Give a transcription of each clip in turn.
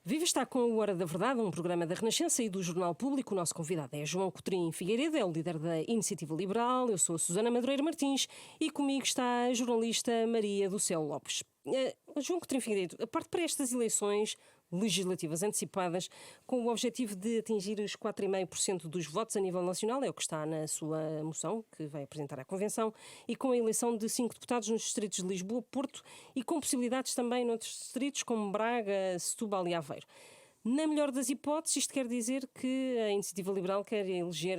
Viva está com a Hora da Verdade, um programa da Renascença e do Jornal Público. O nosso convidado é João Coutrinho Figueiredo, é o líder da Iniciativa Liberal. Eu sou a Susana Madureira Martins e comigo está a jornalista Maria do Céu Lopes. João Coutrinho Figueiredo, parte para estas eleições legislativas antecipadas com o objetivo de atingir os 4,5% dos votos a nível nacional, é o que está na sua moção, que vai apresentar à Convenção, e com a eleição de 5 deputados nos distritos de Lisboa, Porto e com possibilidades também noutros distritos como Braga, Setúbal e Aveiro. Na melhor das hipóteses, isto quer dizer que a Iniciativa Liberal quer eleger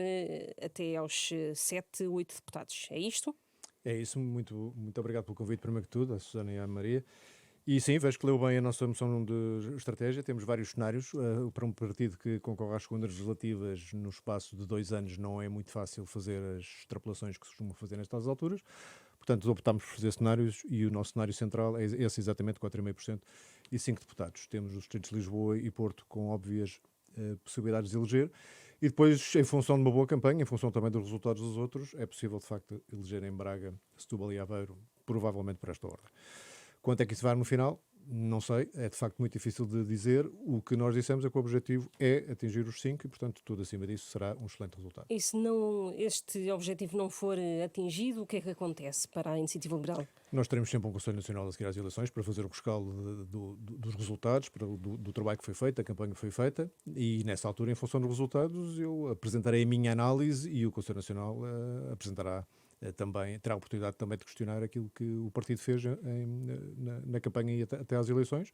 até aos 7, 8 deputados. É isto? É isso, muito obrigado pelo convite, primeiro que tudo, à Susana e à Maria. E sim, vejo que leu bem a nossa moção de estratégia. Temos vários cenários. Para um partido que concorre às segundas legislativas no espaço de 2 anos não é muito fácil fazer as extrapolações que se costumam fazer nestas alturas. Portanto, optámos por fazer cenários e o nosso cenário central é esse exatamente, 4,5% e 5 deputados. Temos os distritos de Lisboa e Porto com óbvias possibilidades de eleger. E depois, em função de uma boa campanha, em função também dos resultados dos outros, é possível, de facto, eleger em Braga, Setúbal e Aveiro, provavelmente por esta ordem. Quanto é que isso vai no final? Não sei, é de facto muito difícil de dizer. O que nós dissemos é que o objetivo é atingir os 5 e, portanto, tudo acima disso será um excelente resultado. E se este objetivo não for atingido, o que é que acontece para a Iniciativa Liberal? Nós teremos sempre um Conselho Nacional a seguir às eleições para fazer o rescaldo dos resultados, do trabalho que foi feito, da campanha que foi feita, e nessa altura, em função dos resultados, eu apresentarei a minha análise e o Conselho Nacional apresentará também, terá a oportunidade também de questionar aquilo que o partido fez na campanha e até às eleições.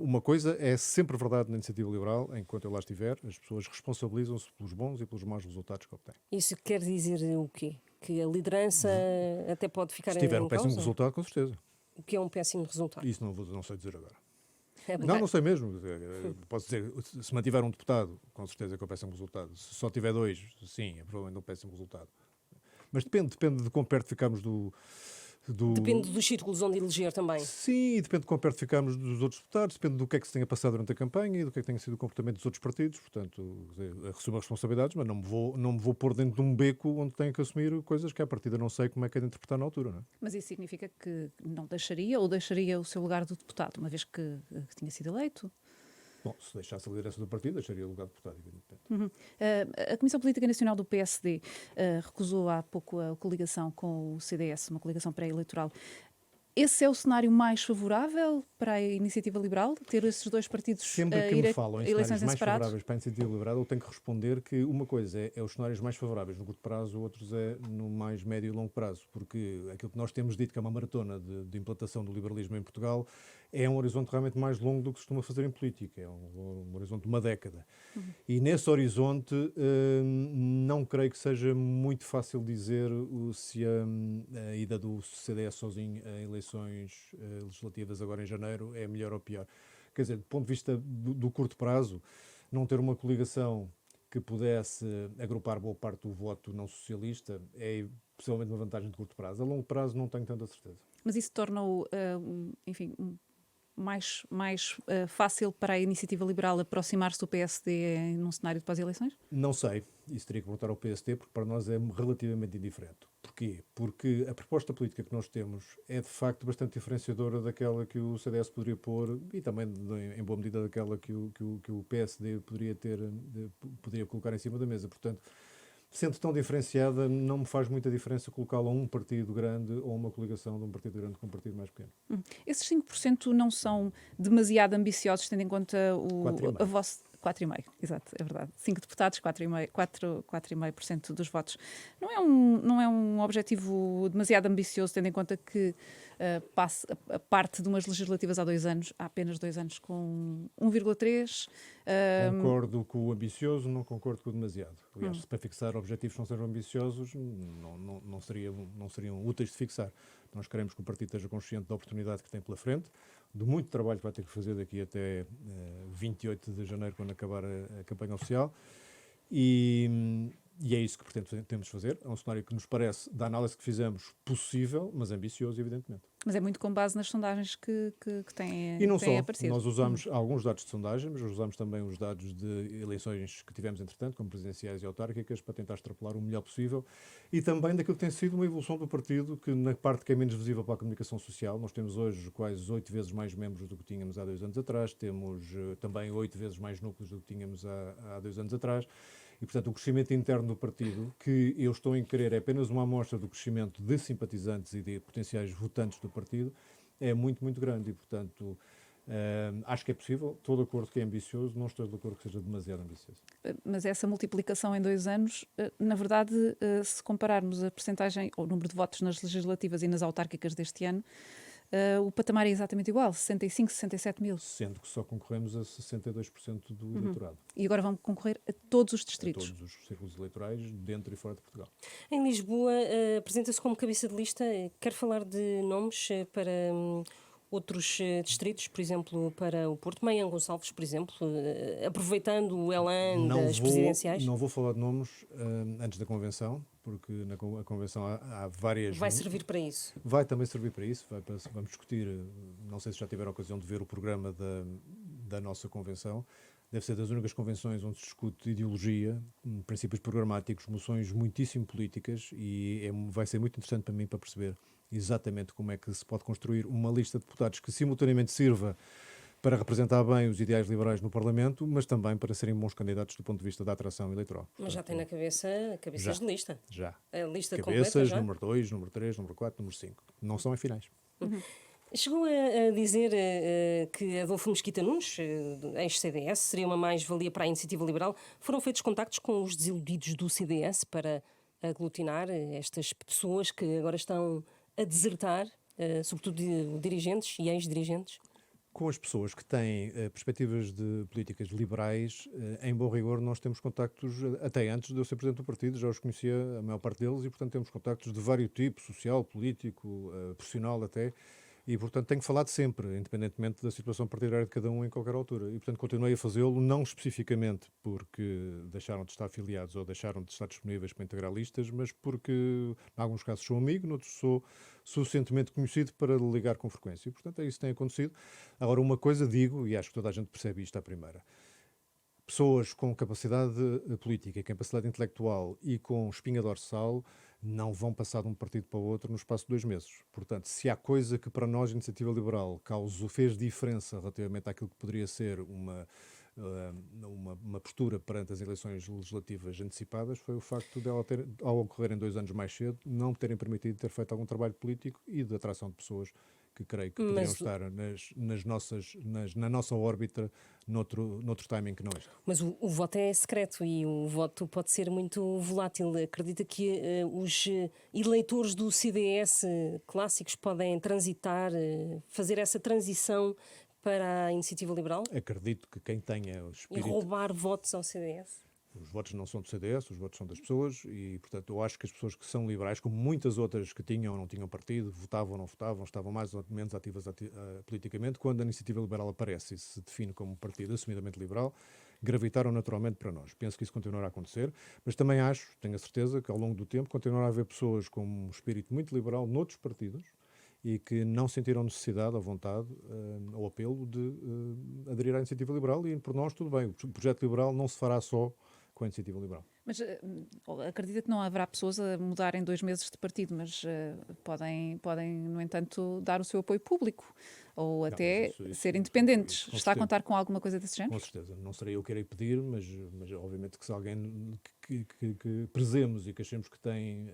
Uma coisa é sempre verdade na Iniciativa Liberal, enquanto eu lá estiver, as pessoas responsabilizam-se pelos bons e pelos maus resultados que obtêm. Isso quer dizer o quê? Que a liderança até pode ficar em causa? Se tiver um péssimo resultado, com certeza. O que é um péssimo resultado? Isso não sei dizer agora. É Não sei mesmo. Posso dizer, se mantiver um deputado, com certeza que é um péssimo resultado. Se só tiver 2, sim, é provavelmente um péssimo resultado. Mas depende de quão perto ficamos do... Depende dos círculos onde eleger também. Sim, e depende de quão perto ficamos dos outros deputados, depende do que é que se tenha passado durante a campanha e do que é que tenha sido o comportamento dos outros partidos. Portanto, assumo as responsabilidades, mas não me vou pôr dentro de um beco onde tenho que assumir coisas que à partida não sei como é que é de interpretar na altura. Não é? Mas isso significa que não deixaria ou deixaria o seu lugar de deputado, uma vez que tinha sido eleito? Bom, se deixasse a liderança do partido, deixaria o lugar de deputado, evidentemente. A Comissão Política Nacional do PSD recusou há pouco a coligação com o CDS, uma coligação pré-eleitoral. Esse é o cenário mais favorável para a Iniciativa Liberal? Ter esses dois partidos Sempre que me falam em cenários mais separados? favoráveis para a Iniciativa Liberal, eu tenho que responder que uma coisa é os cenários mais favoráveis no curto prazo, outros é no mais médio e longo prazo, porque aquilo que nós temos dito que é uma maratona de implantação do liberalismo em Portugal é um horizonte realmente mais longo do que se costuma fazer em política, é um horizonte de uma década. E nesse horizonte não creio que seja muito fácil dizer se a ida do CDS sozinho a eleições legislativas agora em janeiro é melhor ou pior. Quer dizer, do ponto de vista do curto prazo, não ter uma coligação que pudesse agrupar boa parte do voto não socialista é possivelmente uma vantagem de curto prazo. A longo prazo não tenho tanta certeza. Mas isso torna-o, enfim, mais fácil para a Iniciativa Liberal aproximar-se do PSD num cenário de pós-eleições? Não sei. Isso teria que perguntar ao PSD, porque para nós é relativamente indiferente. Porquê? Porque a proposta política que nós temos é, de facto, bastante diferenciadora daquela que o CDS poderia pôr e também, em boa medida, daquela que o PSD poderia colocar em cima da mesa. Portanto, sendo tão diferenciada, não me faz muita diferença colocá-la a um partido grande ou uma coligação de um partido grande com um partido mais pequeno. Esses 5% não são demasiado ambiciosos, tendo em conta a vossa... 4,5%, exato, é verdade. 5 deputados, 4,5% dos votos. Não é um objetivo demasiado ambicioso, tendo em conta que a parte de umas legislativas há 2 anos, há apenas 2 anos com 1,3%. Concordo com o ambicioso, não concordo com o demasiado. Aliás, se para fixar objetivos não sejam ambiciosos, não seriam úteis de fixar. Nós queremos que o partido esteja consciente da oportunidade que tem pela frente, do muito trabalho que vai ter que fazer daqui até 28 de janeiro, quando acabar a campanha oficial, e E é isso que pretendemos fazer. É um cenário que nos parece, da análise que fizemos, possível, mas ambicioso, evidentemente. Mas é muito com base nas sondagens que têm, E não têm só. aparecido. Nós usamos alguns dados de sondagem, mas usamos também os dados de eleições que tivemos, entretanto, como presidenciais e autárquicas, para tentar extrapolar o melhor possível. E também daquilo que tem sido uma evolução do partido, que na parte que é menos visível para a comunicação social, nós temos hoje quase 8 vezes mais membros do que tínhamos há 2 anos atrás, temos também 8 vezes mais núcleos do que tínhamos há 2 anos atrás. E, portanto, o crescimento interno do partido, que eu estou em querer, é apenas uma amostra do crescimento de simpatizantes e de potenciais votantes do partido, é muito, muito grande. E, portanto, acho que é possível. Estou de acordo que é ambicioso, não estou de acordo que seja demasiado ambicioso. Mas essa multiplicação em 2 anos, na verdade, se compararmos a percentagem ou o número de votos nas legislativas e nas autárquicas deste ano, o patamar é exatamente igual, 65, 67 mil. Sendo que só concorremos a 62% do eleitorado. E agora vão concorrer a todos os distritos. A todos os círculos eleitorais, dentro e fora de Portugal. Em Lisboa, apresenta-se como cabeça de lista. Quer falar de nomes para outros distritos, por exemplo, para o Porto, Maian Gonçalves, por exemplo, aproveitando o elan das presidenciais? Não vou falar de nomes antes da convenção, porque na convenção há várias... Vai servir para isso? Vai também servir para isso. Vamos discutir, não sei se já tiveram a ocasião de ver o programa da nossa convenção. Deve ser das únicas convenções onde se discute ideologia, princípios programáticos, moções muitíssimo políticas, e vai ser muito interessante para mim para perceber exatamente como é que se pode construir uma lista de deputados que simultaneamente sirva para representar bem os ideais liberais no Parlamento, mas também para serem bons candidatos do ponto de vista da atração eleitoral. Mas já tem na cabeça cabeças de lista? Já. A lista cabeças, completa já? número 2, número 3, número 4, número 5. Não são em finais. Chegou a dizer que Adolfo Mesquita Nunes, ex-CDS, seria uma mais-valia para a Iniciativa Liberal. Foram feitos contactos com os desiludidos do CDS para aglutinar estas pessoas que agora estão a desertar, sobretudo dirigentes e ex-dirigentes? Com as pessoas que têm perspectivas de políticas liberais, em bom rigor, nós temos contactos, até antes de eu ser presidente do partido, já os conhecia a maior parte deles, e, portanto, temos contactos de vários tipos, social, político, profissional até, e, portanto, tenho falado sempre, independentemente da situação partidária de cada um em qualquer altura. E, portanto, continuei a fazê-lo, não especificamente porque deixaram de estar afiliados ou deixaram de estar disponíveis para integrar listas, mas porque, em alguns casos, sou amigo, noutros sou suficientemente conhecido para ligar com frequência. E, portanto, é isso que tem acontecido. Agora, uma coisa digo, e acho que toda a gente percebe isto à primeira: pessoas com capacidade política, capacidade intelectual e com espinha dorsal não vão passar de um partido para o outro no espaço de 2 meses. Portanto, se há coisa que para nós, Iniciativa Liberal, fez diferença relativamente àquilo que poderia ser uma postura perante as eleições legislativas antecipadas, foi o facto dela ter, ao ocorrerem 2 anos mais cedo, não terem permitido ter feito algum trabalho político e de atração de pessoas que creio que poderiam estar na nossa órbita noutro timing que não este. Mas o voto é secreto e o voto pode ser muito volátil. Acredita que os eleitores do CDS clássicos podem transitar, fazer essa transição para a Iniciativa Liberal? Acredito que quem tenha o espírito... E roubar votos ao CDS? Os votos não são do CDS, os votos são das pessoas e, portanto, eu acho que as pessoas que são liberais, como muitas outras que tinham ou não tinham partido, votavam ou não votavam, estavam mais ou menos ativas politicamente, quando a Iniciativa Liberal aparece e se define como um partido assumidamente liberal, gravitaram naturalmente para nós. Penso que isso continuará a acontecer, mas também tenho a certeza que ao longo do tempo continuará a haver pessoas com um espírito muito liberal noutros partidos e que não sentiram necessidade ou vontade ou apelo de aderir à Iniciativa Liberal, e por nós tudo bem. O projeto liberal não se fará só com a Iniciativa Liberal. Mas acredita que não haverá pessoas a mudar em 2 meses de partido, mas podem, no entanto, dar o seu apoio público ou até isso, ser independentes. Isso, está a contar com alguma coisa desse género? Com certeza. Não serei eu que irei pedir, mas obviamente que se alguém que prezemos e que achemos que tem...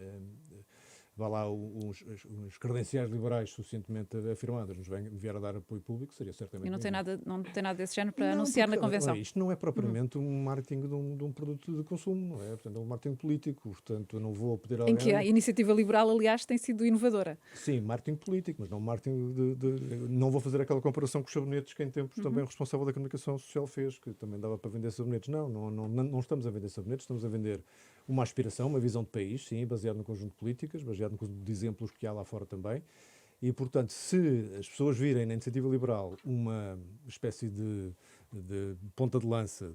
vá lá, os credenciais liberais suficientemente afirmadas, nos vier a dar apoio público, seria certamente... E não tem nada desse género para anunciar na convenção? Isto não é propriamente um marketing de um produto de consumo, não é? Portanto, é um marketing político, portanto, eu não vou pedir a alguém... Em que a Iniciativa Liberal, aliás, tem sido inovadora. Sim, marketing político, mas não marketing não vou fazer aquela comparação com os sabonetes que em tempos também o responsável da comunicação social fez, que também dava para vender sabonetes. Não estamos a vender sabonetes, estamos a vender uma aspiração, uma visão de país, sim, baseado no conjunto de políticas, baseado no conjunto de exemplos que há lá fora também. E, portanto, se as pessoas virem na Iniciativa Liberal uma espécie de ponta de lança,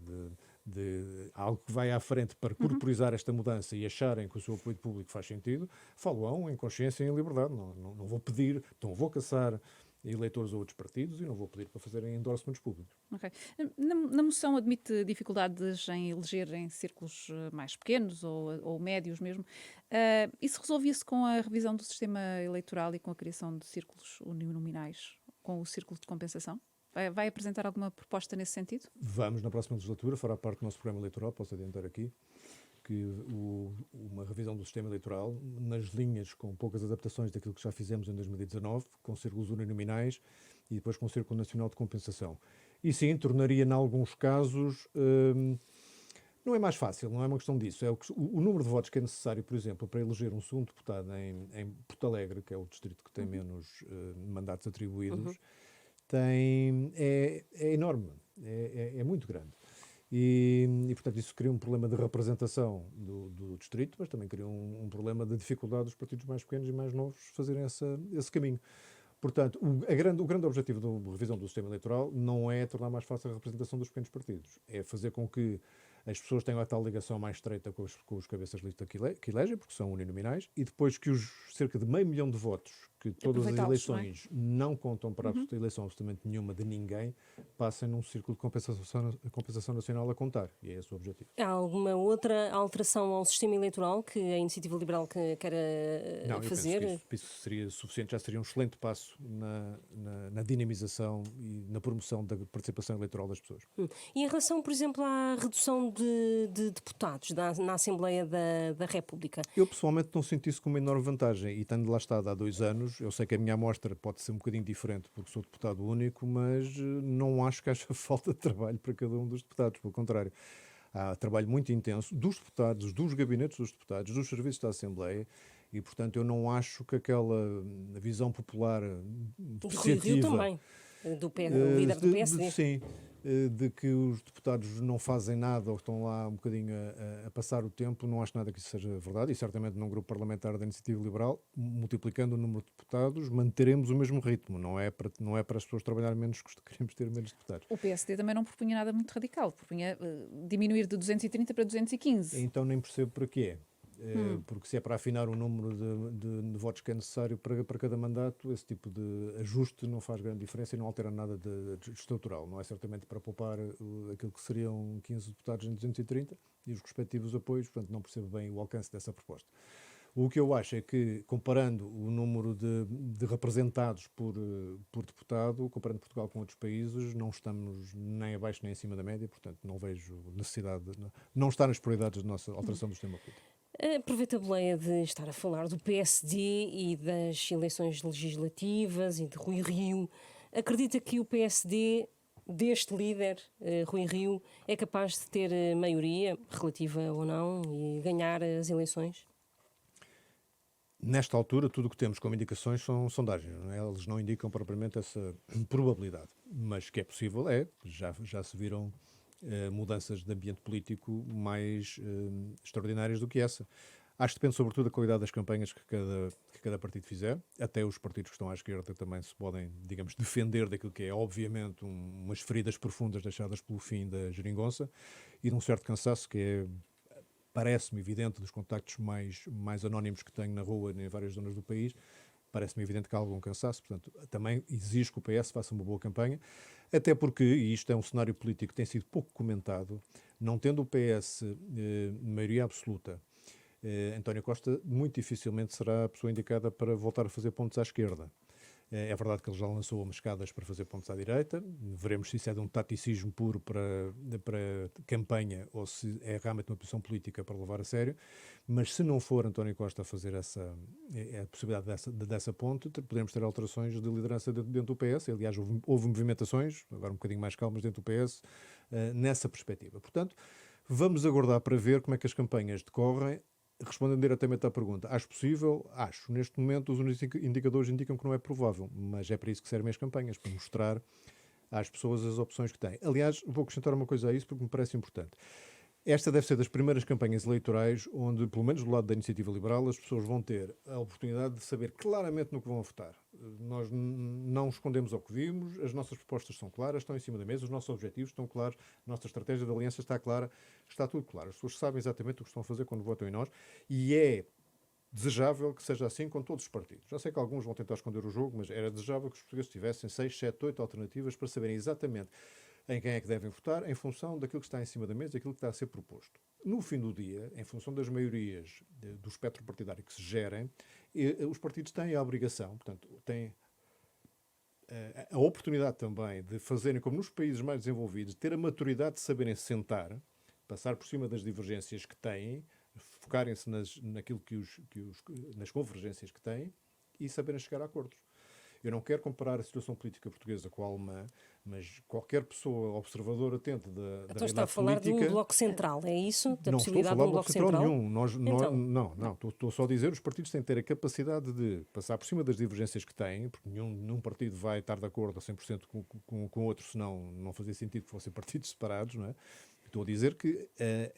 de algo que vai à frente para corporizar esta mudança e acharem que o seu apoio público faz sentido, falam em consciência e em liberdade. Não vou pedir, não vou caçar eleitores a outros partidos e não vou pedir para fazerem endorsements públicos. Okay. Na moção admite dificuldades em eleger em círculos mais pequenos ou médios mesmo. Isso resolvia-se com a revisão do sistema eleitoral e com a criação de círculos uninominais, com o círculo de compensação? Vai apresentar alguma proposta nesse sentido? Vamos, na próxima legislatura, fará parte do nosso programa eleitoral, posso adiantar aqui, que uma revisão do sistema eleitoral, nas linhas com poucas adaptações daquilo que já fizemos em 2019, com círculos uninominais e depois com o Círculo Nacional de Compensação. E sim, tornaria, em alguns casos, não é mais fácil, não é uma questão disso. É o número de votos que é necessário, por exemplo, para eleger um segundo deputado em Porto Alegre, que é o distrito que tem menos mandatos atribuídos, é enorme, é muito grande. E, portanto, isso cria um problema de representação do distrito, mas também cria um problema de dificuldade dos partidos mais pequenos e mais novos fazerem esse caminho. Portanto, o grande objetivo da revisão do sistema eleitoral não é tornar mais fácil a representação dos pequenos partidos, é fazer com que as pessoas tenham a tal ligação mais estreita com os cabeças de lista que elegem, porque são uninominais, e depois que os cerca de 500 mil votos, que todas as eleições não contam para a eleição absolutamente nenhuma de ninguém, passem num círculo de compensação nacional a contar. E é esse o objetivo. Há alguma outra alteração ao sistema eleitoral que a Iniciativa Liberal quer fazer? Não, eu penso que isso seria suficiente, já seria um excelente passo na dinamização e na promoção da participação eleitoral das pessoas. E em relação, por exemplo, à redução de deputados na Assembleia da República? Eu pessoalmente não sinto isso como uma enorme vantagem e tendo lá estado há 2 anos, eu sei que a minha amostra pode ser um bocadinho diferente porque sou deputado único, mas não acho que haja falta de trabalho para cada um dos deputados, pelo contrário. Há trabalho muito intenso dos deputados, dos gabinetes dos deputados, dos serviços da Assembleia e, portanto, eu não acho que aquela visão popular depreciativa... Do Rui Rio também, o líder do PSD. Sim, de que os deputados não fazem nada ou estão lá um bocadinho a passar o tempo, não acho nada que isso seja verdade e certamente num grupo parlamentar da Iniciativa Liberal, multiplicando o número de deputados, manteremos o mesmo ritmo, não é para as pessoas trabalharem menos que queremos ter menos deputados. O PSD também não propunha nada muito radical, propunha diminuir de 230 para 215. Então nem percebo para quê. Porque se é para afinar o número de votos que é necessário para cada mandato, esse tipo de ajuste não faz grande diferença e não altera nada de estrutural. Não é certamente para poupar aquilo que seriam 15 deputados em 230 e os respectivos apoios, portanto não percebo bem o alcance dessa proposta. O que eu acho é que, comparando o número de representados por deputado, comparando Portugal com outros países, não estamos nem abaixo nem acima da média, portanto não vejo necessidade, não está nas prioridades da nossa alteração do sistema político. Aproveito a boleia de estar a falar do PSD e das eleições legislativas e de Rui Rio. Acredita que o PSD, deste líder, Rui Rio, é capaz de ter maioria, relativa ou não, e ganhar as eleições? Nesta altura, tudo o que temos como indicações são sondagens. Não é? Eles não indicam propriamente essa probabilidade. Mas que é possível, já se viram mudanças de ambiente político mais extraordinárias do que essa. Acho que depende sobretudo da qualidade das campanhas que cada partido fizer. Até os partidos que estão à esquerda também se podem, digamos, defender daquilo que é, obviamente, umas feridas profundas deixadas pelo fim da geringonça e de um certo cansaço que parece-me evidente dos contactos mais anónimos que tenho na rua em várias zonas do país. Parece-me evidente que há algum cansaço, portanto, também exige que o PS faça uma boa campanha, até porque, e isto é um cenário político que tem sido pouco comentado, não tendo o PS maioria absoluta, António Costa muito dificilmente será a pessoa indicada para voltar a fazer pontos à esquerda. É verdade que ele já lançou umas escadas para fazer pontos à direita, veremos se isso é de um taticismo puro para campanha ou se é realmente uma posição política para levar a sério, mas se não for António Costa a fazer a possibilidade dessa ponte, podemos ter alterações de liderança dentro do PS, aliás houve movimentações, agora um bocadinho mais calmas dentro do PS, nessa perspectiva. Portanto, vamos aguardar para ver como é que as campanhas decorrem. Respondendo diretamente à pergunta, acho possível? Acho. Neste momento, os indicadores indicam que não é provável, mas é para isso que servem as campanhas, para mostrar às pessoas as opções que têm. Aliás, vou acrescentar uma coisa a isso porque me parece importante. Esta deve ser das primeiras campanhas eleitorais onde, pelo menos do lado da Iniciativa Liberal, as pessoas vão ter a oportunidade de saber claramente no que vão votar. Nós não escondemos ao que vimos, as nossas propostas são claras, estão em cima da mesa, os nossos objetivos estão claros, a nossa estratégia de aliança está clara, está tudo claro. As pessoas sabem exatamente o que estão a fazer quando votam em nós e é desejável que seja assim com todos os partidos. Já sei que alguns vão tentar esconder o jogo, mas era desejável que os portugueses tivessem 6, 7, 8 alternativas para saberem exatamente em quem é que devem votar, em função daquilo que está em cima da mesa e daquilo que está a ser proposto. No fim do dia, em função das maiorias do espectro partidário que se gerem, os partidos têm a obrigação, portanto, têm a oportunidade também de fazerem, como nos países mais desenvolvidos, ter a maturidade de saberem sentar, passar por cima das divergências que têm, focarem-se naquilo nas convergências que têm e saberem chegar a acordos. Eu não quero comparar a situação política portuguesa com a alemã, mas qualquer pessoa observadora atenta da então realidade está a falar política... de um bloco central, é isso? Da Não possibilidade estou a de um falar bloco de bloco central central? nenhum. Não. Estou só a dizer que os partidos têm que ter a capacidade de passar por cima das divergências que têm, porque nenhum partido vai estar de acordo a 100% com outro, senão não fazia sentido que fossem partidos separados, não é? Estou a dizer que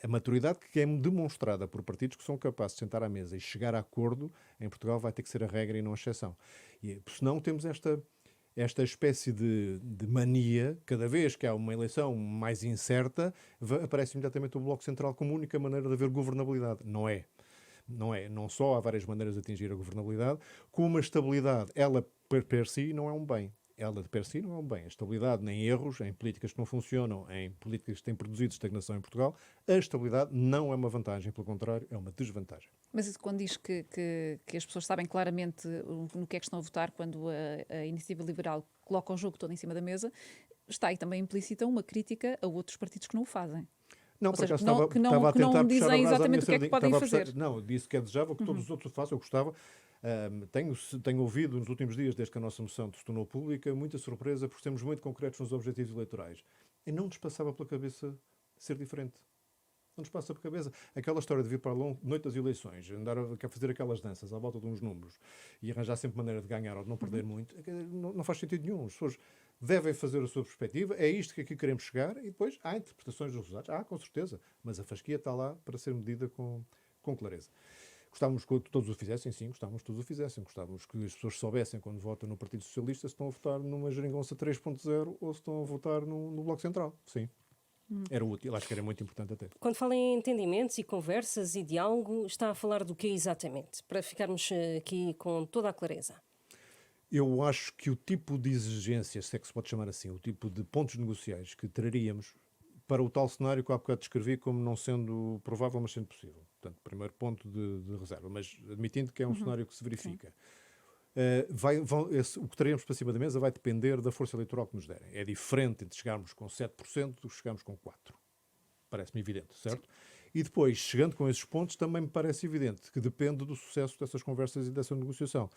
a maturidade que é demonstrada por partidos que são capazes de sentar à mesa e chegar a acordo, em Portugal vai ter que ser a regra e não a exceção. E, senão temos esta espécie de mania, cada vez que há uma eleição mais incerta, aparece imediatamente o Bloco Central como única maneira de haver governabilidade. Não é. Não só há várias maneiras de atingir a governabilidade, como a estabilidade, ela per si não é um bem. Ela de per si não é um bem. A estabilidade nem erros, em políticas que não funcionam, em políticas que têm produzido estagnação em Portugal, a estabilidade não é uma vantagem, pelo contrário, é uma desvantagem. Mas isso quando diz que as pessoas sabem claramente no que é que estão a votar, quando a Iniciativa Liberal coloca o jogo todo em cima da mesa, está aí também implícita uma crítica a outros partidos que não o fazem. Não, Ou por seja, acaso não dizem exatamente o que é que podem fazer. Não, disse que é desejável que todos os outros o façam. Eu gostava. Tenho ouvido nos últimos dias, desde que a nossa moção se tornou pública, muita surpresa, porque estamos muito concretos nos objetivos eleitorais. E não nos passava pela cabeça ser diferente. Não nos passa pela cabeça. Aquela história de vir para a noite das eleições, andar a fazer aquelas danças à volta de uns números e arranjar sempre maneira de ganhar ou de não perder muito, não faz sentido nenhum. As pessoas devem fazer a sua perspectiva, é isto que aqui queremos chegar, e depois há interpretações dos resultados. Com certeza, mas a fasquia está lá para ser medida com clareza. Gostávamos que todos o fizessem, sim, gostávamos que todos o fizessem. Gostávamos que as pessoas soubessem, quando votam no Partido Socialista, se estão a votar numa geringonça 3.0 ou se estão a votar no Bloco Central. Sim. Era útil, acho que era muito importante até. Quando fala em entendimentos e conversas e diálogo, está a falar do que exatamente? Para ficarmos aqui com toda a clareza. Eu acho que o tipo de exigências, se é que se pode chamar assim, o tipo de pontos negociais que traríamos para o tal cenário que há bocado descrevi como não sendo provável, mas sendo possível. Portanto, primeiro ponto de reserva, mas admitindo que é um cenário que se verifica. O que teremos para cima da mesa vai depender da força eleitoral que nos derem. É diferente entre chegarmos com 7% do que chegarmos com 4%. Parece-me evidente, certo? Sim. E depois, chegando com esses pontos, também me parece evidente que depende do sucesso dessas conversas e dessa negociação.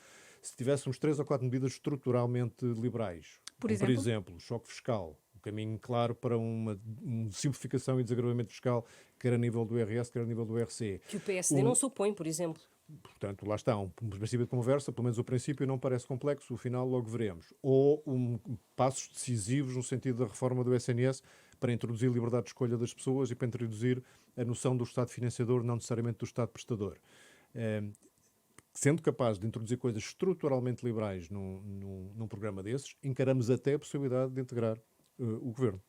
Se tivéssemos 3 ou 4 medidas estruturalmente liberais, por exemplo, choque fiscal, um caminho claro para uma simplificação e desagravamento fiscal, quer a nível do IRS, quer a nível do IRC. Que o PSD não se opõe, por exemplo. Portanto, lá está, um princípio de conversa, pelo menos o princípio não parece complexo, o final logo veremos. Ou passos decisivos no sentido da reforma do SNS para introduzir liberdade de escolha das pessoas e para introduzir a noção do Estado financiador, não necessariamente do Estado prestador. Sendo capaz de introduzir coisas estruturalmente liberais num programa desses, encaramos até a possibilidade de integrar o Governo.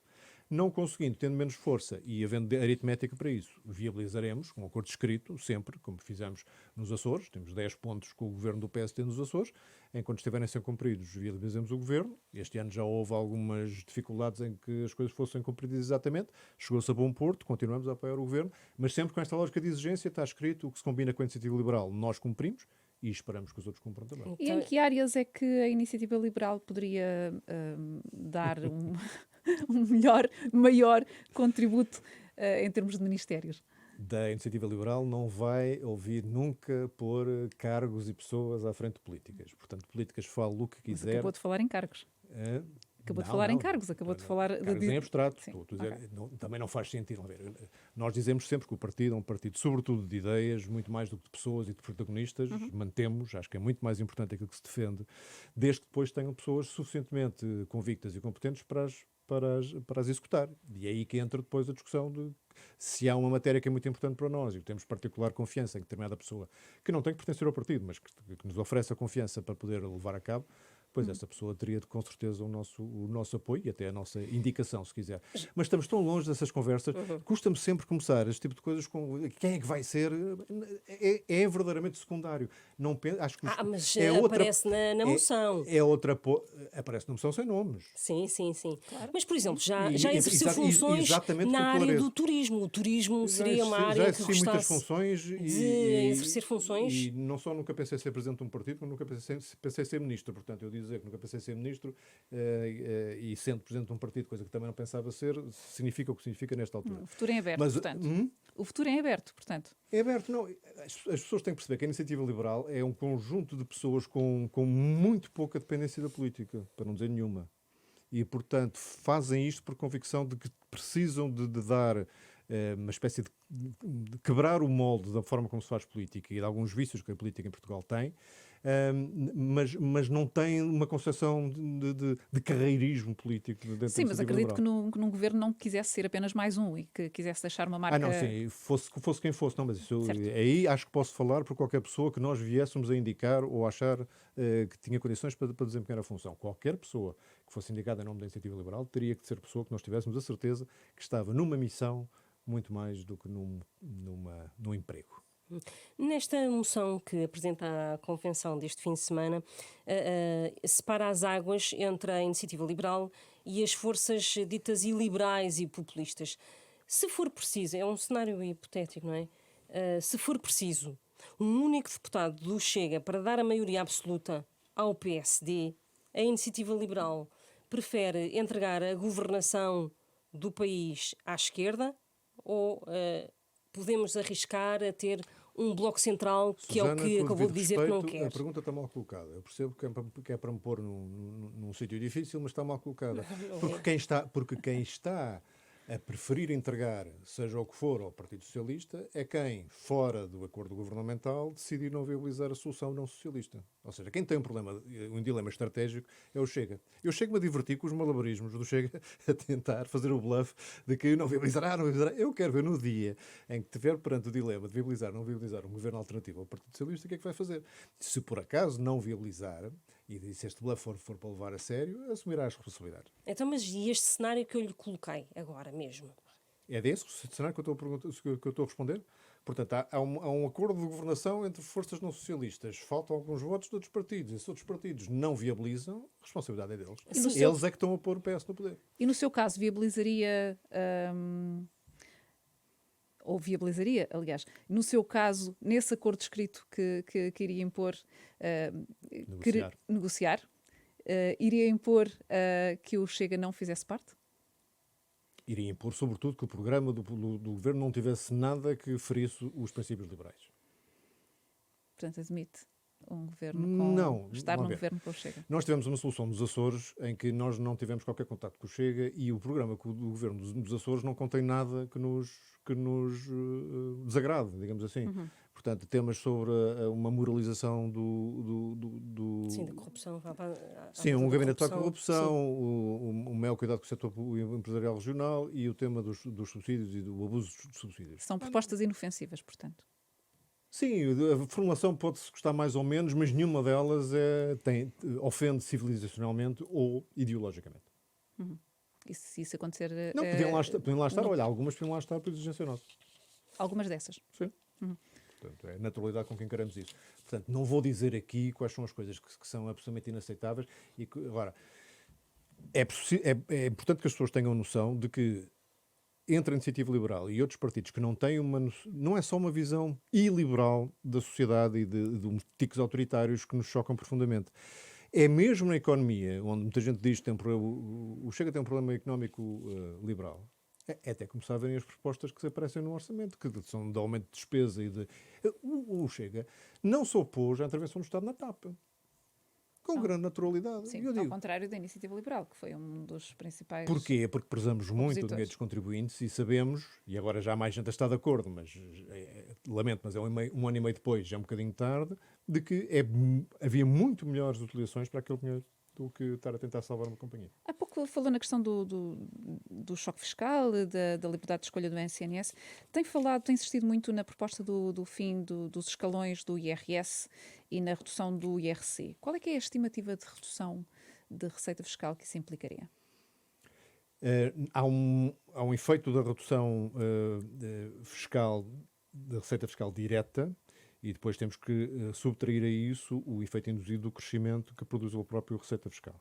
Não conseguindo, tendo menos força e havendo aritmética para isso, viabilizaremos um acordo escrito, sempre, como fizemos nos Açores. Temos 10 pontos com o governo do PSD nos Açores. Enquanto estiverem a ser cumpridos, viabilizamos o governo. Este ano já houve algumas dificuldades em que as coisas fossem cumpridas exatamente. Chegou-se a bom porto, continuamos a apoiar o governo, mas sempre com esta lógica de exigência, está escrito o que se combina com a iniciativa liberal, nós cumprimos e esperamos que os outros cumpram também. E em que áreas é que a iniciativa liberal poderia dar um maior contributo em termos de ministérios? Da iniciativa liberal não vai ouvir nunca pôr cargos e pessoas à frente de políticas. Portanto, políticas falam o que quiser. Mas acabou de falar em cargos. Acabou de falar em cargos, acabou de falar... Cargos em abstrato. Também não faz sentido. Nós dizemos sempre que o partido é um partido sobretudo de ideias, muito mais do que de pessoas e de protagonistas. Mantemos, acho que é muito mais importante aquilo que se defende, desde que depois tenham pessoas suficientemente convictas e competentes para as para as executar. E é aí que entra depois a discussão de se há uma matéria que é muito importante para nós e que temos particular confiança em determinada pessoa, que não tem que pertencer ao partido, mas que nos oferece a confiança para poder levar a cabo, pois essa pessoa teria com certeza o nosso apoio e até a nossa indicação, se quiser. Mas estamos tão longe dessas conversas, custa-me sempre começar este tipo de coisas com quem é que vai ser, é verdadeiramente secundário. Não, acho que mas aparece na moção. Aparece na moção sem nomes. Sim. Claro. Mas, por exemplo, já E exerceu funções na área do turismo. O turismo seria uma área que gostasse muitas funções de exercer funções. E não só nunca pensei ser presidente de um partido, como nunca pensei ser ministro. Portanto, eu dizer que nunca pensei ser ministro e sendo presidente de um partido, coisa que também não pensava ser, significa o que significa nesta altura. O futuro é em aberto, portanto. O futuro é em aberto, portanto. É aberto, não. As pessoas têm que perceber que a Iniciativa Liberal é um conjunto de pessoas com muito pouca dependência da política, para não dizer nenhuma. E, portanto, fazem isto por convicção de que precisam de dar uma espécie de quebrar o molde da forma como se faz política e de alguns vícios que a política em Portugal tem, mas não tem uma concepção de carreirismo político dentro. Sim, mas acredito que num governo não quisesse ser apenas mais um e que quisesse deixar uma marca... não, sim, fosse quem fosse, não, mas isso aí acho que posso falar por qualquer pessoa que nós viéssemos a indicar ou achar que tinha condições para desempenhar a função. Qualquer pessoa que fosse indicada em nome da Iniciativa Liberal teria que ser pessoa que nós tivéssemos a certeza que estava numa missão muito mais do que num emprego. Nesta moção que apresenta a Convenção deste fim de semana, separa as águas entre a Iniciativa Liberal e as forças ditas iliberais e populistas. Se for preciso, é um cenário hipotético, não é? Se for preciso, um único deputado do Chega para dar a maioria absoluta ao PSD, a Iniciativa Liberal prefere entregar a governação do país à esquerda ou podemos arriscar a ter um bloco central, que Susana, é o que acabou de dizer que não quer? A pergunta está mal colocada. Eu percebo que é para me pôr num sítio difícil, mas está mal colocada. Porque quem está a preferir entregar, seja o que for, ao Partido Socialista, é quem, fora do acordo governamental, decidir não viabilizar a solução não socialista. Ou seja, quem tem um dilema estratégico é o Chega. Eu chego-me a divertir com os malabarismos do Chega a tentar fazer o bluff de que não viabilizará. Eu quero ver no dia em que estiver perante o dilema de viabilizar ou não viabilizar um governo alternativo ao Partido Socialista, o que é que vai fazer? Se por acaso não viabilizar, e se este bluff for para levar a sério, assumirá as responsabilidades. Então, mas e este cenário que eu lhe coloquei agora mesmo? É desse o cenário que eu estou a responder? Portanto, há um acordo de governação entre forças não socialistas. Faltam alguns votos de outros partidos. E se outros partidos não viabilizam, a responsabilidade é deles. Eles é que estão a pôr o PS no poder. E no seu caso, viabilizaria... ou viabilizaria, aliás, no seu caso, nesse acordo escrito que iria impor... negociar iria impor que o Chega não fizesse parte? Iria impor, sobretudo, que o programa do governo não tivesse nada que ferisse os princípios liberais. Portanto, admite um governo estar num governo com o Chega. Nós tivemos uma solução nos Açores em que nós não tivemos qualquer contacto com o Chega e o programa do governo dos Açores não contém nada que nos desagrade, digamos assim. Portanto, temas sobre uma moralização Sim, da corrupção. Sim, um gabinete para a corrupção, o maior cuidado com o setor empresarial regional e o tema dos subsídios e do abuso de subsídios. São propostas inofensivas, portanto. Sim, a formulação pode-se gostar mais ou menos, mas nenhuma delas ofende civilizacionalmente ou ideologicamente. E se isso acontecer... Não, podiam lá estar, olha, algumas podiam lá estar por exigência nossa. Algumas dessas? Sim. Portanto, é a naturalidade com que encaramos isso. Portanto, não vou dizer aqui quais são as coisas que são absolutamente inaceitáveis. Agora, é importante que as pessoas tenham noção de que entre a Iniciativa Liberal e outros partidos que não têm não é só uma visão iliberal da sociedade e de uns tiques autoritários que nos chocam profundamente. É mesmo na economia, onde muita gente diz que o Chega tem um problema económico liberal. É até começar a verem as propostas que se aparecem no orçamento, que são de aumento de despesa e de... O Chega não se opôs à intervenção do Estado na TAP. Com grande naturalidade. Sim, ao contrário da Iniciativa Liberal, que foi um dos principais... Porquê? Porque prezamos muito o dinheiro dos contribuintes e sabemos, e agora já mais gente está de acordo, mas lamento, mas é um ano e meio depois, já é um bocadinho tarde, de que havia muito melhores utilizações para aquele dinheiro do que estar a tentar salvar uma companhia. Há pouco falou na questão do choque fiscal, da liberdade de escolha do SNS. Tem insistido muito na proposta do fim dos escalões do IRS e na redução do IRC. Qual é que é a estimativa de redução de receita fiscal que isso implicaria? Há um efeito da redução fiscal, da receita fiscal direta, e depois temos que subtrair a isso o efeito induzido do crescimento que produz o próprio receita fiscal.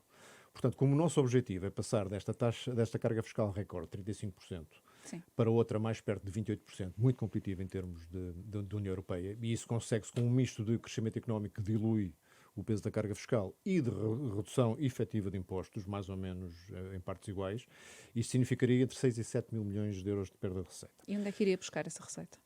Portanto, como o nosso objetivo é passar desta carga fiscal recorde, 35%, Sim. para outra mais perto de 28%, muito competitiva em termos de União Europeia, e isso consegue-se com um misto de crescimento económico que dilui o peso da carga fiscal e de redução efetiva de impostos, mais ou menos em partes iguais, isso significaria entre 6 e 7 mil milhões de euros de perda de receita. E onde é que iria buscar essa receita?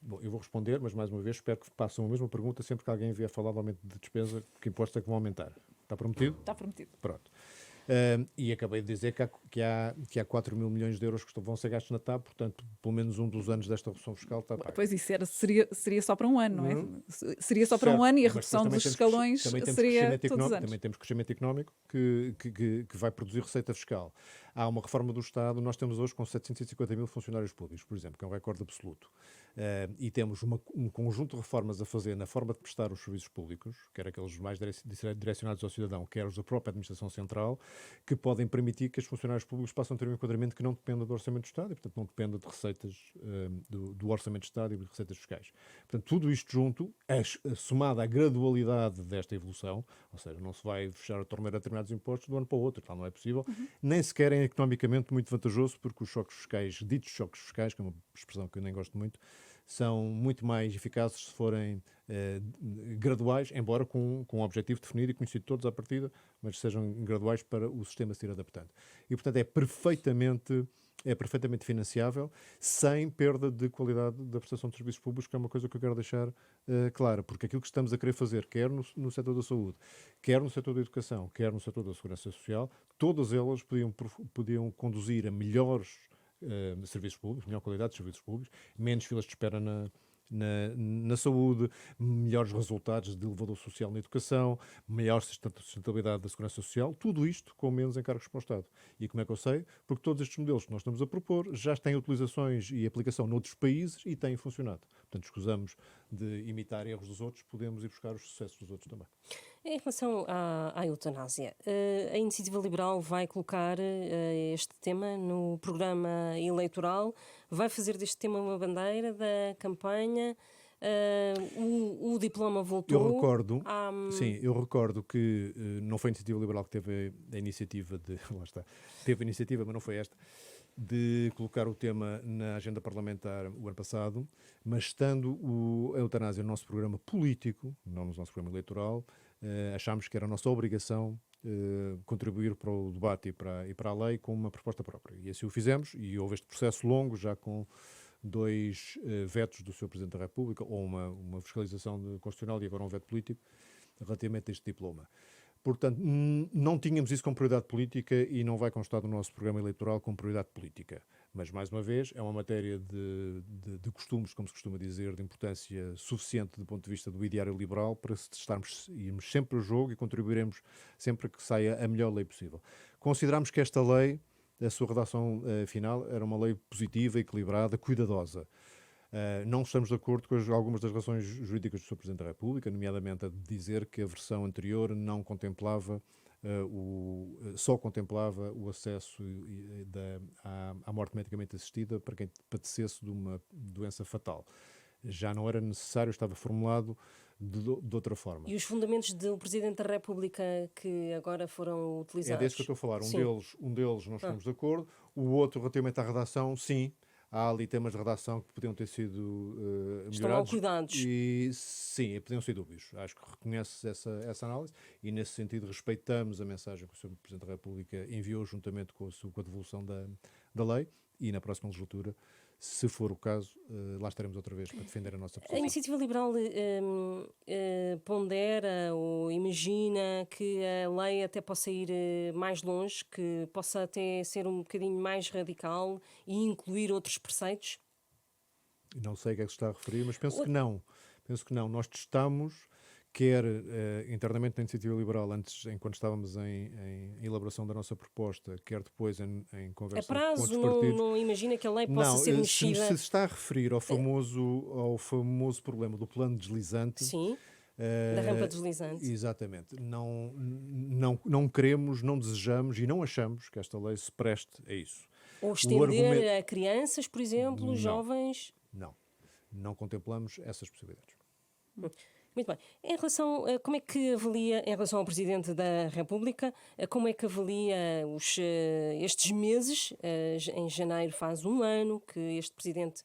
Bom, eu vou responder, mas mais uma vez espero que façam a mesma pergunta sempre que alguém vier falar de aumento de despesa, que impostos é que vão aumentar. Está prometido? Está prometido. Pronto. E acabei de dizer que há 4 mil milhões de euros que vão ser gastos na TAP, portanto, pelo menos um dos anos desta redução fiscal está pago. Pois isso seria só para um ano, não é? Seria só para um ano e a redução dos escalões seria todos os anos. Também temos crescimento económico que vai produzir receita fiscal. Há uma reforma do Estado, nós temos hoje com 750 mil funcionários públicos, por exemplo, que é um recorde absoluto. E temos um conjunto de reformas a fazer na forma de prestar os serviços públicos, quer aqueles mais direcionados ao cidadão, quer os da própria Administração Central, que podem permitir que os funcionários públicos possam ter um enquadramento que não dependa do Orçamento do Estado e, portanto, não dependa de receitas do Orçamento do Estado e de receitas fiscais. Portanto, tudo isto junto, somado à gradualidade desta evolução, ou seja, não se vai fechar a torneira a determinados impostos de um ano para o outro, tal não é possível, nem sequer é economicamente muito vantajoso, porque os choques fiscais, ditos choques fiscais, que é uma expressão que eu nem gosto muito, são muito mais eficazes se forem graduais, embora com um objetivo definido e conhecido de todos à partida, mas sejam graduais para o sistema se ir adaptando. E, portanto, é perfeitamente financiável, sem perda de qualidade da prestação de serviços públicos, que é uma coisa que eu quero deixar clara, porque aquilo que estamos a querer fazer, quer no setor da saúde, quer no setor da educação, quer no setor da segurança social, todas elas podiam conduzir a melhores serviços públicos, melhor qualidade de serviços públicos, menos filas de espera na saúde, melhores resultados de elevador social na educação, maior sustentabilidade da segurança social, tudo isto com menos encargos para o Estado. E como é que eu sei? Porque todos estes modelos que nós estamos a propor já têm utilizações e aplicação noutros países e têm funcionado. Portanto, escusamos de imitar erros dos outros, podemos ir buscar os sucessos dos outros também. Em relação à eutanásia, a Iniciativa Liberal vai colocar este tema no programa eleitoral, vai fazer deste tema uma bandeira da campanha. O diploma voltou. Eu recordo que não foi a Iniciativa Liberal que teve a iniciativa de. Lá está. Teve a iniciativa, mas não foi esta, de colocar o tema na agenda parlamentar o ano passado, mas estando a eutanásia no nosso programa político, não no nosso programa eleitoral, achámos que era a nossa obrigação contribuir para o debate e para a lei com uma proposta própria. E assim o fizemos, e houve este processo longo, já com 2 vetos do Sr. Presidente da República, ou uma fiscalização constitucional e agora um veto político, relativamente a este diploma. Portanto, não tínhamos isso como prioridade política e não vai constar no nosso programa eleitoral como prioridade política. Mas, mais uma vez, é uma matéria de costumes, como se costuma dizer, de importância suficiente do ponto de vista do ideário liberal para irmos sempre ao jogo e contribuiremos sempre que saia a melhor lei possível. Consideramos que esta lei, a sua redação final, era uma lei positiva, equilibrada, cuidadosa. Não estamos de acordo com algumas das razões jurídicas do Sr. Presidente da República, nomeadamente a de dizer que a versão anterior não contemplava, só contemplava o acesso à morte medicamente assistida para quem padecesse de uma doença fatal. Já não era necessário, estava formulado de outra forma. E os fundamentos do Presidente da República que agora foram utilizados? É desse que eu estou a falar. Um deles nós estamos de acordo, o outro relativamente à redação, sim. Há ali temas de redação que podiam ter sido melhorados. Estão cuidados. E sim, podiam ser dúbios. Acho que reconhece essa análise e, nesse sentido, respeitamos a mensagem que o Sr. Presidente da República enviou juntamente com a devolução da lei e, na próxima legislatura, se for o caso, lá estaremos outra vez para defender a nossa posição. A Iniciativa Liberal pondera ou imagina que a lei até possa ir mais longe, que possa até ser um bocadinho mais radical e incluir outros preceitos? Não sei o que é que se está a referir, mas penso que não. Nós testamos quer internamente na Iniciativa Liberal, antes, enquanto estávamos em elaboração da nossa proposta, quer depois em conversa com outros partidos. Não imagina que a lei possa ser mexida? Se está a referir ao famoso problema do plano deslizante... Sim, da rampa deslizante. Exatamente. Não queremos, não desejamos e não achamos que esta lei se preste a isso. Ou estender a crianças, por exemplo, jovens? Não contemplamos essas possibilidades. Muito bem. Em relação, como é que avalia, em relação ao Presidente da República, como é que avalia estes meses? Em janeiro faz 1 ano que este Presidente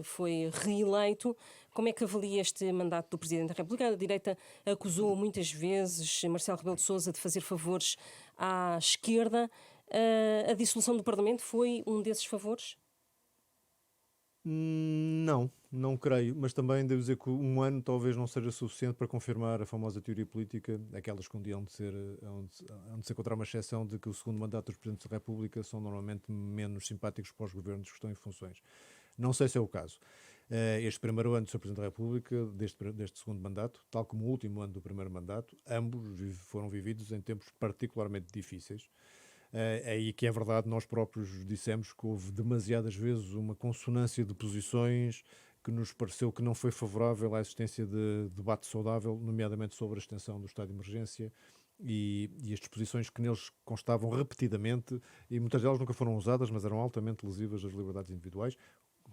foi reeleito. Como é que avalia este mandato do Presidente da República? A direita acusou muitas vezes Marcelo Rebelo de Sousa de fazer favores à esquerda. A dissolução do Parlamento foi um desses favores? Não creio, mas também devo dizer que 1 ano talvez não seja suficiente para confirmar a famosa teoria política, aquelas que onde se encontrar uma exceção de que o segundo mandato dos Presidentes da República são normalmente menos simpáticos para os governos que estão em funções. Não sei se é o caso. Este primeiro ano do Sr. Presidente da República, deste segundo mandato, tal como o último ano do primeiro mandato, ambos foram vividos em tempos particularmente difíceis. Aí que é verdade, nós próprios dissemos que houve demasiadas vezes uma consonância de posições que nos pareceu que não foi favorável à existência de debate saudável, nomeadamente sobre a extensão do estado de emergência e as disposições que neles constavam repetidamente, e muitas delas nunca foram usadas, mas eram altamente lesivas das liberdades individuais,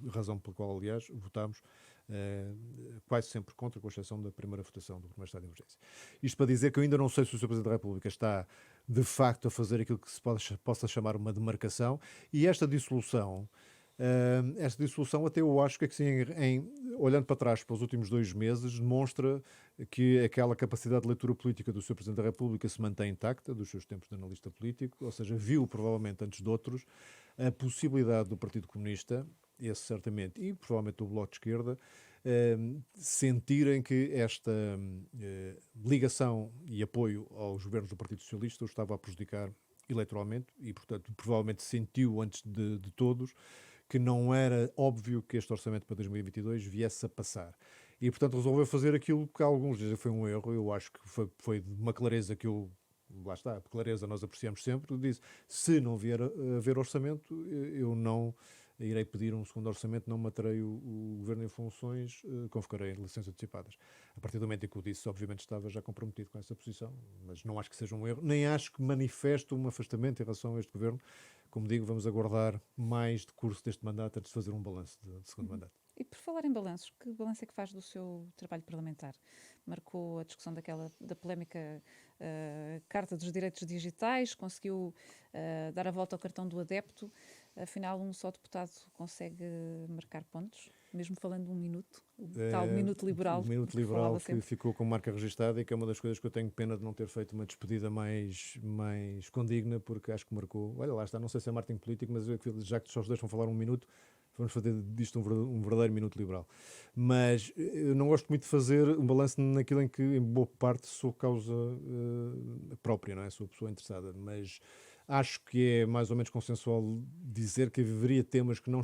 razão pela qual, aliás, votámos quase sempre contra, com exceção da primeira votação do primeiro estado de emergência. Isto para dizer que eu ainda não sei se o Sr. Presidente da República está, de facto, a fazer aquilo que se possa chamar uma demarcação, e esta dissolução até eu acho que assim, olhando para trás para os últimos 2 meses, demonstra que aquela capacidade de leitura política do Sr. Presidente da República se mantém intacta, dos seus tempos de analista político, ou seja, viu provavelmente antes de outros a possibilidade do Partido Comunista, esse certamente, e provavelmente do Bloco de Esquerda, sentirem que esta ligação e apoio aos governos do Partido Socialista os estava a prejudicar eleitoralmente e, portanto, provavelmente sentiu antes de todos que não era óbvio que este orçamento para 2022 viesse a passar. E, portanto, resolveu fazer aquilo que alguns dizem foi um erro. Eu acho que foi de uma clareza que lá está, a clareza nós apreciamos sempre. Disse, se não vier a haver orçamento, eu não irei pedir um segundo orçamento, não matarei o governo em funções, convocarei eleições antecipadas. A partir do momento em que eu disse, obviamente estava já comprometido com essa posição, mas não acho que seja um erro, nem acho que manifeste um afastamento em relação a este governo. Como digo, vamos aguardar mais decurso deste mandato antes de fazer um balanço de segundo mandato. E por falar em balanços, que balanço é que faz do seu trabalho parlamentar? Marcou a discussão da polémica Carta dos Direitos Digitais, conseguiu dar a volta ao cartão do adepto. Afinal, um só deputado consegue marcar pontos, mesmo falando 1 minuto, o tal minuto liberal. O minuto liberal que ficou com marca registada e que é uma das coisas que eu tenho pena de não ter feito uma despedida mais condigna, porque acho que marcou. Olha, lá está, não sei se é marketing político, mas já que só os deixam falar 1 minuto, vamos fazer disto um verdadeiro minuto liberal. Mas eu não gosto muito de fazer um balanço naquilo em que, em boa parte, sou causa própria, não é? Sou a pessoa interessada, mas acho que é mais ou menos consensual dizer que haveria temas que não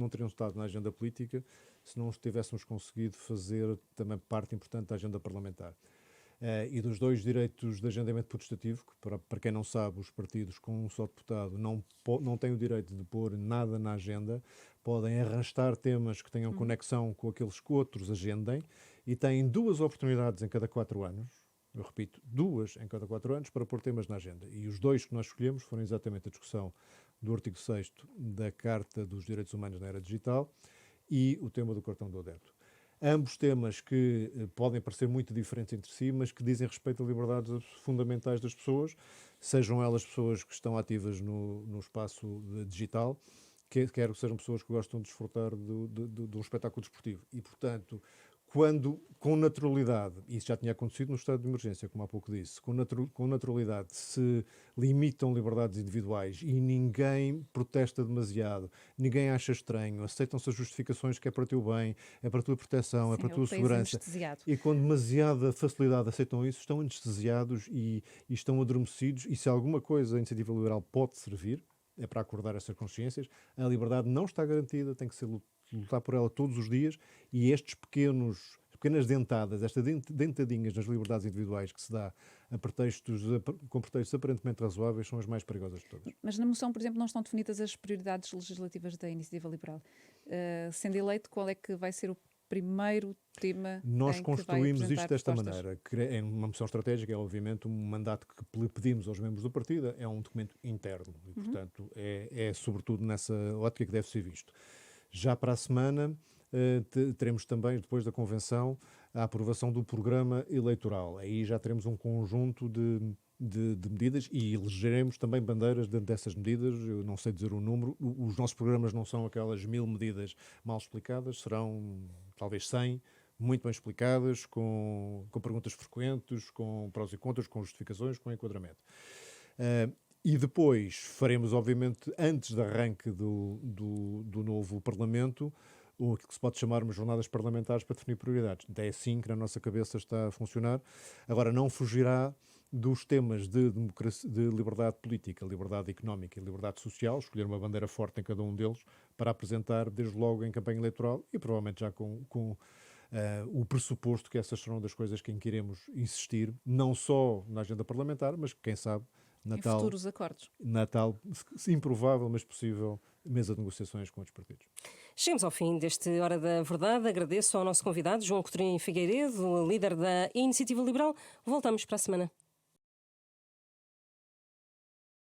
teriam estado na agenda política se não tivéssemos conseguido fazer também parte importante da agenda parlamentar. E dos 2 direitos de agendamento potestativo, que para quem não sabe, os partidos com um só deputado não têm o direito de pôr nada na agenda, podem arrastar temas que tenham conexão com aqueles que outros agendem e têm 2 oportunidades em cada 4 anos, eu repito, 2 em cada 4 anos para pôr temas na agenda. E os 2 que nós escolhemos foram exatamente a discussão do artigo 6º da Carta dos Direitos Humanos na Era Digital e o tema do cartão do adepto. Ambos temas que podem parecer muito diferentes entre si, mas que dizem respeito a liberdades fundamentais das pessoas, sejam elas pessoas que estão ativas no espaço digital, quer sejam pessoas que gostam de desfrutar de um espetáculo desportivo. E, portanto, quando, com naturalidade, e isso já tinha acontecido no estado de emergência, como há pouco disse, com naturalidade se limitam liberdades individuais e ninguém protesta demasiado, ninguém acha estranho, aceitam-se as justificações que é para o teu bem, é para a tua proteção, é para a tua segurança. E com demasiada facilidade aceitam isso, estão anestesiados e estão adormecidos, e se alguma coisa a iniciativa liberal pode servir, é para acordar essas consciências, a liberdade não está garantida, tem que ser lutar por ela todos os dias, e estas pequenas pequenas dentadas, estas dentadinhas nas liberdades individuais que se dá com pretextos aparentemente razoáveis são as mais perigosas de todas. Mas na moção, por exemplo, não estão definidas as prioridades legislativas da Iniciativa Liberal. Sendo eleito, qual é que vai ser o primeiro tema Nós em construímos que vai isto desta propostas? maneira. É uma moção estratégica, é obviamente um mandato que pedimos aos membros do partido, é um documento interno e, portanto, é sobretudo nessa ótica que deve ser visto. Já para a semana teremos também, depois da convenção, a aprovação do programa eleitoral. Aí já teremos um conjunto de medidas e elegeremos também bandeiras dentro dessas medidas. Eu não sei dizer o número. Os nossos programas não são aquelas 1000 medidas mal explicadas, serão talvez 100, muito bem explicadas, com perguntas frequentes, com prós e contras, com justificações, com enquadramento. E depois faremos, obviamente, antes do arranque do novo Parlamento, aquilo que se pode chamar umas jornadas parlamentares para definir prioridades. É assim que na nossa cabeça está a funcionar. Agora, não fugirá dos temas de liberdade política, liberdade económica e liberdade social, escolher uma bandeira forte em cada um deles para apresentar desde logo em campanha eleitoral e provavelmente já com o pressuposto que essas serão das coisas em que iremos insistir, não só na agenda parlamentar, mas quem sabe em futuros acordos. Natal, improvável, mas possível, mesa de negociações com outros partidos. Chegamos ao fim deste Hora da Verdade. Agradeço ao nosso convidado, João Coutinho Figueiredo, líder da Iniciativa Liberal. Voltamos para a semana.